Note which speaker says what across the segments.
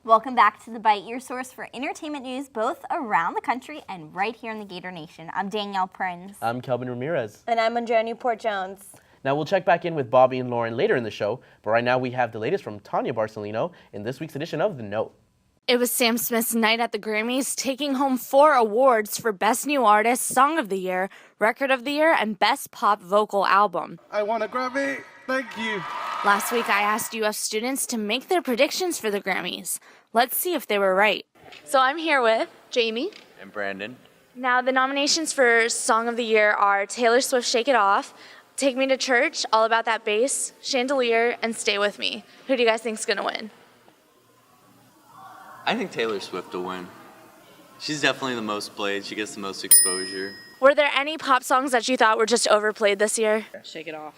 Speaker 1: Welcome back to The Bite, your source for entertainment news both around the country and right here in the Gator Nation. I'm Danielle Prinz.
Speaker 2: I'm Kelbin Ramirez.
Speaker 3: And I'm Andrea Newport-Jones.
Speaker 2: Now we'll check back in with Bobby and Lauren later in the show, but right now we have the latest from Tanya Barcelino in this week's edition of The Note.
Speaker 4: It was Sam Smith's night at the Grammys, taking home 4 awards for Best New Artist, Song of the Year, Record of the Year, and Best Pop Vocal Album.
Speaker 5: I want a Grammy. Thank you.
Speaker 4: Last week, I asked UF students to make their predictions for the Grammys. Let's see if they were right. So I'm here with
Speaker 6: Jamie
Speaker 7: and Brandon.
Speaker 4: Now, the nominations for Song of the Year are Taylor Swift, Shake It Off, Take Me to Church, All About That Bass, Chandelier, and Stay With Me. Who do you guys think is going to win?
Speaker 7: I think Taylor Swift will win. She's definitely the most played. She gets the most exposure.
Speaker 4: Were there any pop songs that you thought were just overplayed this year?
Speaker 6: Shake It Off.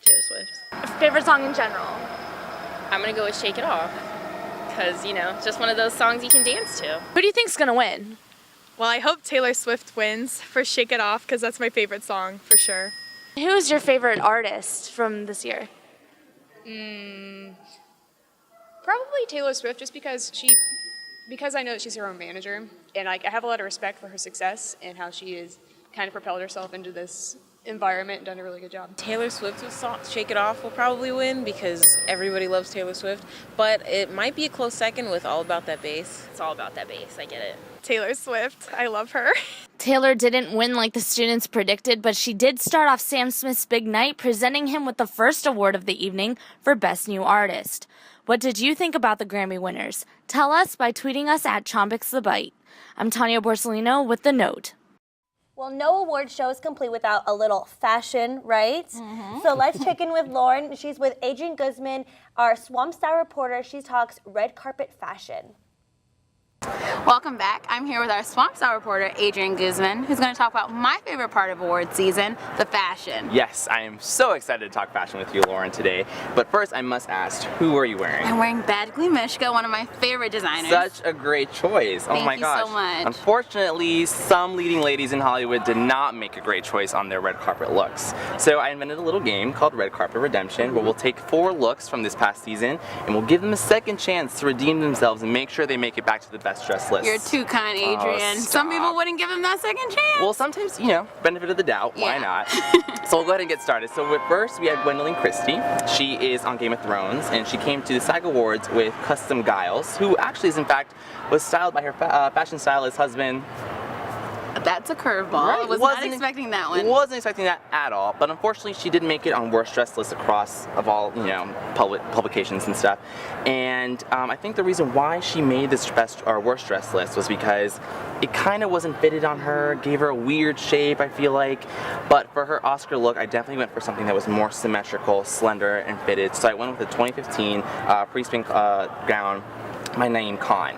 Speaker 6: Taylor Swift.
Speaker 4: Favorite song in general?
Speaker 6: I'm going to go with Shake It Off because, you know, it's just one of those songs you can dance to.
Speaker 4: Who do you think's going to win?
Speaker 8: Well, I hope Taylor Swift wins for Shake It Off because that's my favorite song for sure.
Speaker 4: Who's your favorite artist from this year?
Speaker 9: Probably Taylor Swift, just because I know that she's her own manager, and I have a lot of respect for her success and how she has kind of propelled herself into this environment and done a really good job.
Speaker 10: Taylor Swift with Shake It Off will probably win because everybody loves Taylor Swift, but it might be a close second with All About That Bass.
Speaker 6: It's all about that bass, I get it.
Speaker 8: Taylor Swift, I love her.
Speaker 4: Taylor didn't win like the students predicted, but she did start off Sam Smith's big night, presenting him with the first award of the evening for Best New Artist. What did you think about the Grammy winners? Tell us by tweeting us at ChomPics The Bite. I'm Tanya Barcelino with The Note.
Speaker 3: Well, no award show is complete without a little fashion, right? So let's check in with Lauren. She's with Adrienne Guzman, our Swamp Style reporter. She talks red carpet fashion.
Speaker 11: Welcome back. I'm here with our Swamp Style reporter, Adrienne Guzman, who's going to talk about my favorite part of award season, the fashion.
Speaker 12: Yes, I am so excited to talk fashion with you, Lauren, today. But first, I must ask, who are you wearing?
Speaker 11: I'm wearing Badgley Mishka, one of my favorite designers.
Speaker 12: Such a great choice. Oh my gosh.
Speaker 11: Thank you so much.
Speaker 12: Unfortunately, some leading ladies in Hollywood did not make a great choice on their red carpet looks. So I invented a little game called Red Carpet Redemption, where we'll take 4 looks from this past season, and we'll give them a second chance to redeem themselves and make sure they make it back to the best dress list.
Speaker 11: You're too kind, Adrienne. Some people wouldn't give them that second chance.
Speaker 12: Well, sometimes, you know, benefit of the doubt. Why not? So we'll go ahead and get started. So first, we have Gwendolyn Christie. She is on Game of Thrones, and she came to the SAG Awards with Custom Giles, who actually is, in fact, was styled by her fashion stylist husband.
Speaker 11: That's a curveball.
Speaker 12: Right.
Speaker 11: I was not expecting that one.
Speaker 12: Wasn't expecting that at all. But unfortunately, she did make it on worst dress lists across of all, you know, publications and stuff. And I think the reason why she made this best or worst dress list was because it kind of wasn't fitted on her, gave her a weird shape, I feel like. But for her Oscar look, I definitely went for something that was more symmetrical, slender, and fitted. So I went with the 2015 Priest-Pink gown by Naeem Khan.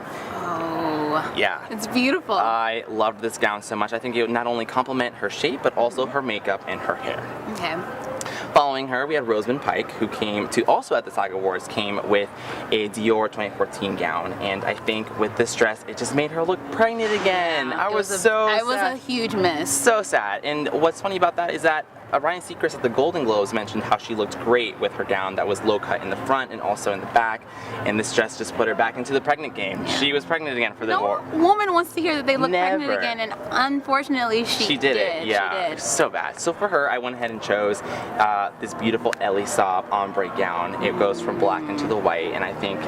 Speaker 11: Oh,
Speaker 12: yeah.
Speaker 11: It's beautiful.
Speaker 12: I loved this gown so much. I think it would not only complement her shape, but also her makeup and her hair.
Speaker 11: Okay.
Speaker 12: Following her, we had Rosamund Pike, who came to also at the SAG Awards, came with a Dior 2014 gown. And I think with this dress, it just made her look pregnant again. I was so sad.
Speaker 11: It was a huge miss.
Speaker 12: So sad. And what's funny about that is that Ryan Seacrest at the Golden Globes mentioned how she looked great with her gown that was low cut in the front and also in the back, and this dress just put her back into the pregnant game. Yeah. She was pregnant again for the award.
Speaker 11: No woman wants to hear that they look pregnant again, and unfortunately she did it.
Speaker 12: Yeah,
Speaker 11: she did.
Speaker 12: So bad. So for her, I went ahead and chose this beautiful Ellie Saab ombre gown. It goes from black into the white, and I think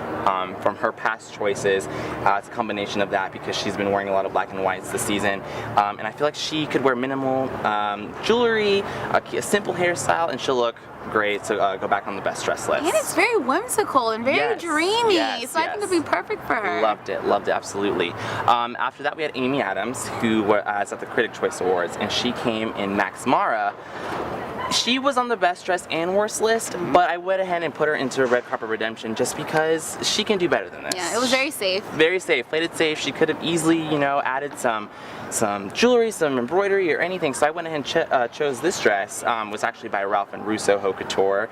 Speaker 12: from her past choices, it's a combination of that because she's been wearing a lot of black and whites this season, and I feel like she could wear minimal jewelry, a simple hairstyle, and she'll look great to go back on the best dress list.
Speaker 11: And it's very whimsical and very dreamy, so I think it'd be perfect for her.
Speaker 12: Loved it, absolutely. After that, we had Amy Adams, who was at the Critic Choice Awards, and she came in Max Mara. She was on the best dress and worst list, but I went ahead and put her into Red Carpet Redemption just because she can do better than this.
Speaker 11: Yeah, it was very safe.
Speaker 12: Very safe, played it safe. She could have easily, you know, added some jewelry, some embroidery or anything. So I went ahead and chose this dress. Was actually by Ralph and Russo Haute Couture.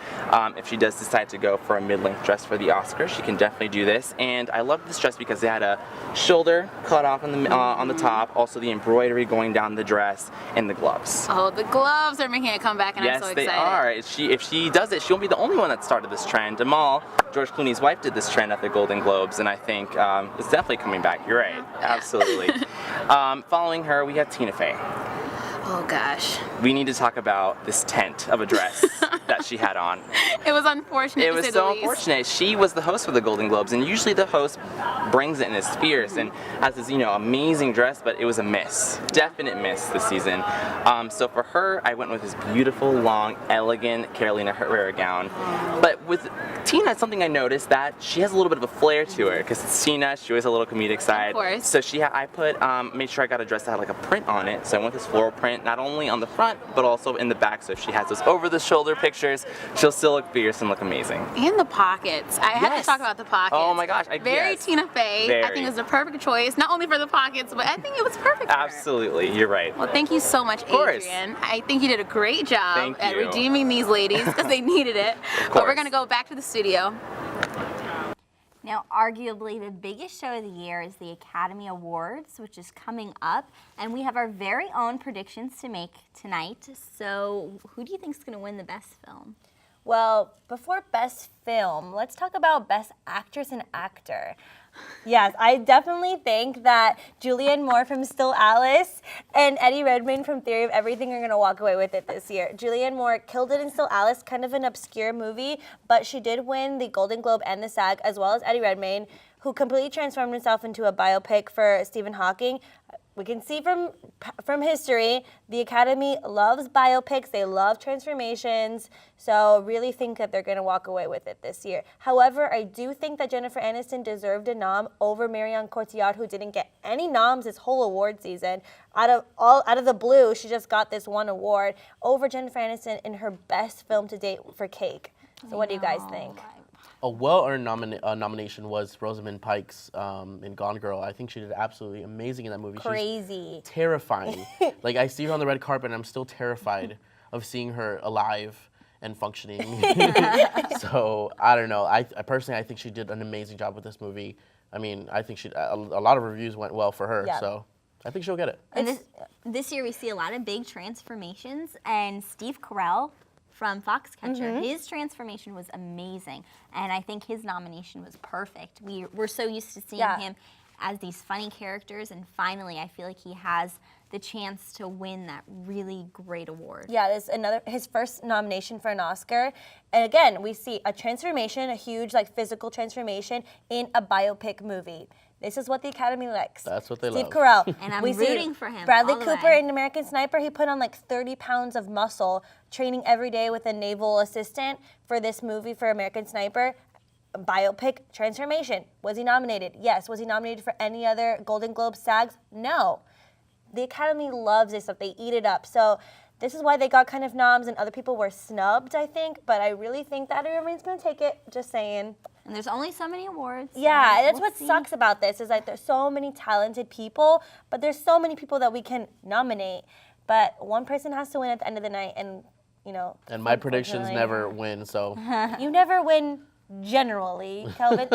Speaker 12: If she does decide to go for a mid-length dress for the Oscars, she can definitely do this. And I love this dress because it had a shoulder cut off on the top, also the embroidery going down the dress, and the gloves.
Speaker 11: Oh, the gloves are making a comeback, and
Speaker 12: Yes,
Speaker 11: so
Speaker 12: they
Speaker 11: excited.
Speaker 12: are. If she does it, she won't be the only one that started this trend. Amal, George Clooney's wife, did this trend at the Golden Globes, and I think it's definitely coming back. You're right. Absolutely. Following her, we have Tina Fey.
Speaker 11: Oh gosh.
Speaker 12: We need to talk about this tent of a dress that she had on.
Speaker 11: It was unfortunate.
Speaker 12: It was so unfortunate. She was the host for the Golden Globes, and usually the host brings it and is fierce and has this, amazing dress, but it was a miss. Definite miss this season. So for her, I went with this beautiful, long, elegant Carolina Herrera gown. But with Tina, it's something I noticed that she has a little bit of a flair to her, because it's Tina, she always has a little comedic side.
Speaker 11: Of course.
Speaker 12: So made sure I got a dress that had like a print on it. So I went this floral print, not only on the front, but also in the back. So if she has those over-the-shoulder pictures, she'll still look fierce and look amazing.
Speaker 11: And the pockets. I have to talk about the pockets.
Speaker 12: Oh my gosh.
Speaker 11: Very Tina Fey. I think it was the perfect choice, not only for the pockets, but I think it was perfect for her.
Speaker 12: Absolutely, you're right.
Speaker 11: Well, thank you so much, Adrian. I think you did a great job at redeeming these ladies because they needed it. But we're going to go back to the studio.
Speaker 1: Now, arguably the biggest show of the year is the Academy Awards, which is coming up, and we have our very own predictions to make tonight. So, who do you think is going to win the best film?
Speaker 3: Well, before Best Film, let's talk about Best Actress and Actor. Yes, I definitely think that Julianne Moore from Still Alice and Eddie Redmayne from Theory of Everything are going to walk away with it this year. Julianne Moore killed it in Still Alice, kind of an obscure movie, but she did win the Golden Globe and the SAG, as well as Eddie Redmayne, who completely transformed himself into a biopic for Stephen Hawking. We can see from history, the Academy loves biopics, they love transformations, so really think that they're going to walk away with it this year. However, I do think that Jennifer Aniston deserved a nom over Marion Cotillard, who didn't get any noms this whole award season. Out of the blue, she just got this one award over Jennifer Aniston in her best film to date for Cake. So what do you guys think?
Speaker 2: A well-earned nomination was Rosamund Pike's in Gone Girl. I think she did absolutely amazing in that movie.
Speaker 3: Crazy.
Speaker 2: She's terrifying. Like, I see her on the red carpet, and I'm still terrified of seeing her alive and functioning. So, I don't know. I personally, I think she did an amazing job with this movie. I mean, I think a lot of reviews went well for her, so I think she'll get it.
Speaker 1: And this year we see a lot of big transformations, and Steve Carell from Foxcatcher, his transformation was amazing, and I think his nomination was perfect. We're so used to seeing him as these funny characters, and finally I feel like he has the chance to win that really great award. Yeah, this is his first nomination for an Oscar, and again, we see a transformation, a huge physical transformation in a biopic movie. This is what the Academy likes.
Speaker 2: That's what they
Speaker 3: Steve
Speaker 2: love.
Speaker 3: Carell.
Speaker 1: And I'm rooting for him.
Speaker 3: Bradley
Speaker 1: all the
Speaker 3: Cooper
Speaker 1: way.
Speaker 3: in American Sniper, he put on 30 pounds of muscle, training every day with a naval assistant for this movie for American Sniper. Biopic transformation. Was he nominated? Yes. Was he nominated for any other Golden Globe SAGs? No. The Academy loves this stuff. They eat it up. So this is why they got kind of noms and other people were snubbed, I think. But I really think that everyone's going to take it. Just saying.
Speaker 1: And there's only so many awards.
Speaker 3: Yeah, that's what sucks about this is there's so many talented people, but there's so many people that we can nominate. But one person has to win at the end of the night, and
Speaker 2: And my predictions never win, so.
Speaker 3: You never win generally, Kelvin.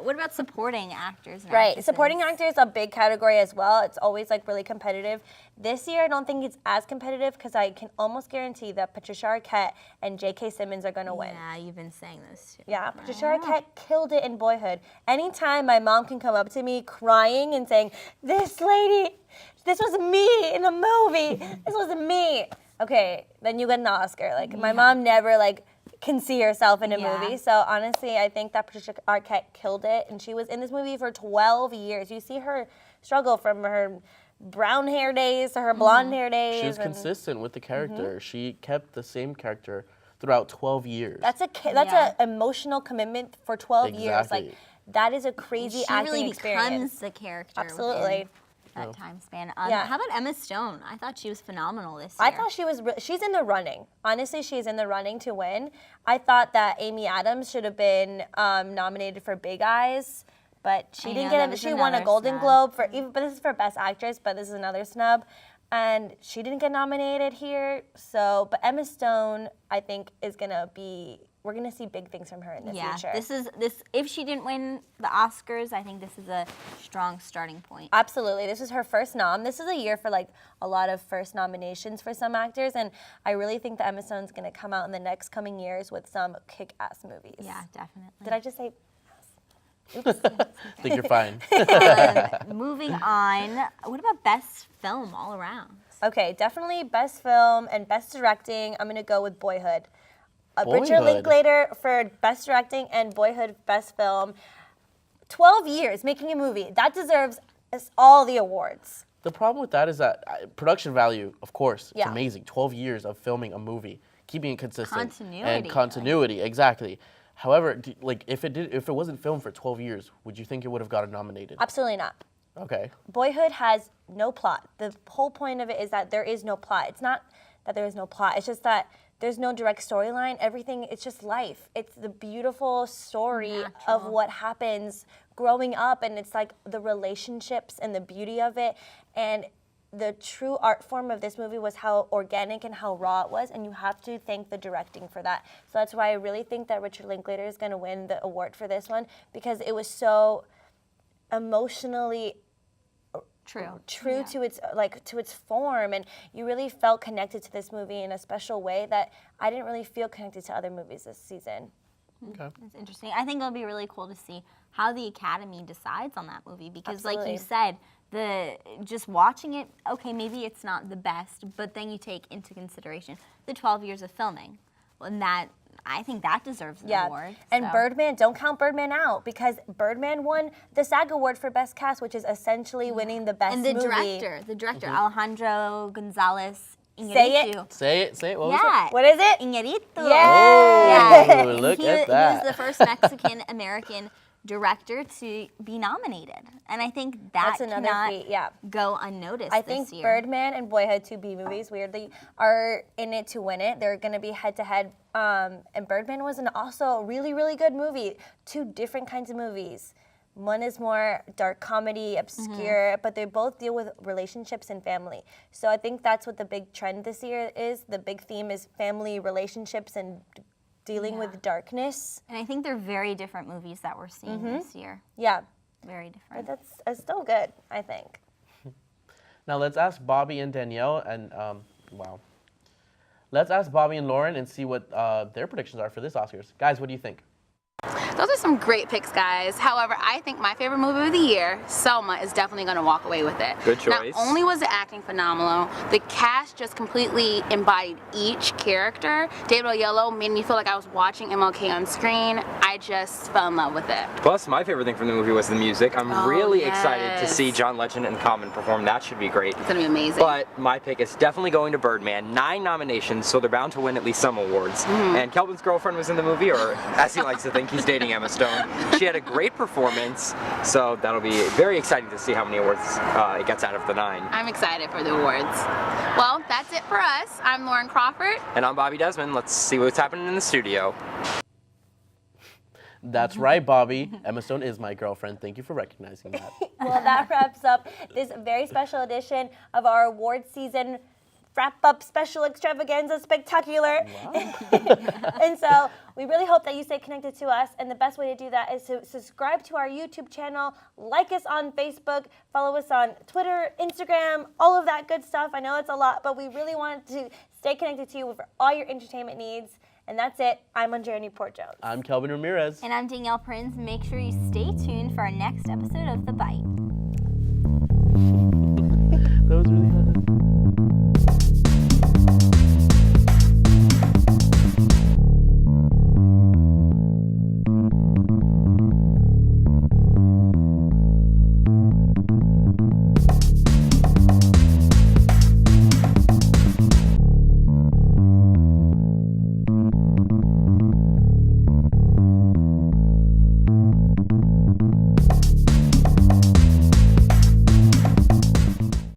Speaker 1: What about supporting actors? And
Speaker 3: Right,
Speaker 1: actresses?
Speaker 3: supporting actor is a big category as well. It's always really competitive. This year, I don't think it's as competitive because I can almost guarantee that Patricia Arquette and J.K. Simmons are going to win.
Speaker 1: Yeah, you've been saying those too.
Speaker 3: Yeah, Patricia Arquette killed it in Boyhood. Anytime my mom can come up to me crying and saying, "This lady, this was me in a movie. This was me." Okay, then you get an Oscar. My mom never can see herself in a movie. So honestly, I think that Patricia Arquette killed it, and she was in this movie for 12 years. You see her struggle from her brown hair days to her blonde hair days.
Speaker 2: She was consistent with the character. She kept the same character throughout 12 years.
Speaker 3: That's an emotional commitment for 12 years. That is a crazy
Speaker 1: she
Speaker 3: acting
Speaker 1: really
Speaker 3: experience.
Speaker 1: becomes the character.
Speaker 3: Absolutely.
Speaker 1: That time span. How about Emma Stone? I thought she was phenomenal this year.
Speaker 3: I thought she's in the running. Honestly, she's in the running to win. I thought that Amy Adams should have been nominated for Big Eyes, but she didn't get it. She won a Golden Globe but this is for Best Actress, but this is another snub. And she didn't get nominated here. But Emma Stone, I think, is gonna be we're gonna see big things from her in the future.
Speaker 1: This. If she didn't win the Oscars, I think this is a strong starting point.
Speaker 3: Absolutely, this is her first nom. This is a year for like a lot of first nominations for some actors, and I really think that Emma Stone's gonna come out in the next coming years with some kick-ass movies.
Speaker 1: Yeah, definitely.
Speaker 3: Did I just say? Oops.
Speaker 2: I think you're fine.
Speaker 1: Moving on, what about best film all around?
Speaker 3: Okay, definitely best film and best directing. I'm gonna go with Boyhood.
Speaker 2: Boyhood.
Speaker 3: Richard Linklater for best directing and Boyhood best film. 12 years making a movie. That deserves all the awards.
Speaker 2: The problem with that is that production value, of course, it's
Speaker 3: Yeah.
Speaker 2: amazing. 12 years of filming a movie, keeping it consistent.
Speaker 1: Continuity.
Speaker 2: And continuity, exactly. However, like if it wasn't filmed for 12 years, would you think it would have gotten nominated?
Speaker 3: Absolutely not.
Speaker 2: Okay.
Speaker 3: Boyhood has no plot. The whole point of it is that there is no plot. It's not that there is no plot. It's just that there's no direct storyline. Everything, it's just life. It's the beautiful story of what happens growing up, and it's like the relationships and the beauty of it. And the true art form of this movie was how organic and how raw it was, and you have to thank the directing for that. So that's why I really think that Richard Linklater is going to win the award for this one, because it was so emotionally true to its form, and you really felt connected to this movie in a special way that I didn't really feel connected to other movies this season.
Speaker 2: Okay.
Speaker 1: That's interesting. I think it'll be really cool to see how the Academy decides on that movie, because like
Speaker 3: Absolutely.
Speaker 1: you said, just watching it, okay, maybe it's not the best, but then you take into consideration the 12 years of filming. And I think that deserves an award.
Speaker 3: And
Speaker 1: so.
Speaker 3: Birdman, don't count Birdman out, because Birdman won the SAG Award for Best Cast, which is essentially winning the best movie.
Speaker 1: And the director, Alejandro Gonzalez Iñárritu.
Speaker 2: Say it. What was
Speaker 1: Yeah.
Speaker 2: it?
Speaker 3: What is it?
Speaker 1: Iñárritu.
Speaker 3: Yeah.
Speaker 2: Oh, look
Speaker 1: he,
Speaker 2: at that.
Speaker 1: He was the first Mexican-American director to be nominated. And I think that's
Speaker 3: another
Speaker 1: cannot
Speaker 3: feat, yeah.
Speaker 1: go unnoticed
Speaker 3: I
Speaker 1: this
Speaker 3: think
Speaker 1: year.
Speaker 3: Birdman and Boyhood, two B movies, weirdly, are in it to win it. They're going to be head-to-head. And Birdman was also a really, really good movie. Two different kinds of movies. One is more dark comedy, obscure, but they both deal with relationships and family. So I think that's what the big trend this year is. The big theme is family relationships and dealing with darkness.
Speaker 1: And I think they're very different movies that we're seeing this year.
Speaker 3: Yeah.
Speaker 1: Very different.
Speaker 3: But that's still good, I think.
Speaker 2: Now let's ask Bobby and Danielle, and let's ask Bobby and Lauren and see what their predictions are for this Oscars. Guys, what do you think?
Speaker 11: Those are some great picks, guys. However, I think my favorite movie of the year, Selma, is definitely going to walk away with it.
Speaker 12: Good choice.
Speaker 11: Not only was the acting phenomenal, the cast just completely embodied each character. David Oyelowo made me feel like I was watching MLK on screen. I just fell in love with it.
Speaker 13: Plus, my favorite thing from the movie was the music. I'm really excited to see John Legend and Common perform. That should be great.
Speaker 11: It's going to be amazing.
Speaker 13: But my pick is definitely going to Birdman. 9 nominations, so they're bound to win at least some awards. And Kelbin's girlfriend was in the movie, or as he likes to think, he's dating Emma Stone. She had a great performance, so that'll be very exciting to see how many awards it gets out of the 9.
Speaker 11: I'm excited for the awards. Well, that's it for us. I'm Lauren Crawford.
Speaker 13: And I'm Bobby Desmond. Let's see what's happening in the studio.
Speaker 2: That's right, Bobby. Emma Stone is my girlfriend. Thank you for recognizing that.
Speaker 3: Well, that wraps up this very special edition of our award season wrap-up special extravaganza spectacular.
Speaker 2: Wow.
Speaker 3: And so we really hope that you stay connected to us, and the best way to do that is to subscribe to our YouTube channel, like us on Facebook, follow us on Twitter, Instagram, all of that good stuff. I know it's a lot, but we really wanted to stay connected to you for all your entertainment needs. And that's it. I'm Andrea Newport-Jones.
Speaker 2: I'm Kelbin Ramirez.
Speaker 1: And I'm Danielle Prinz. Make sure you stay tuned for our next episode of The Bite.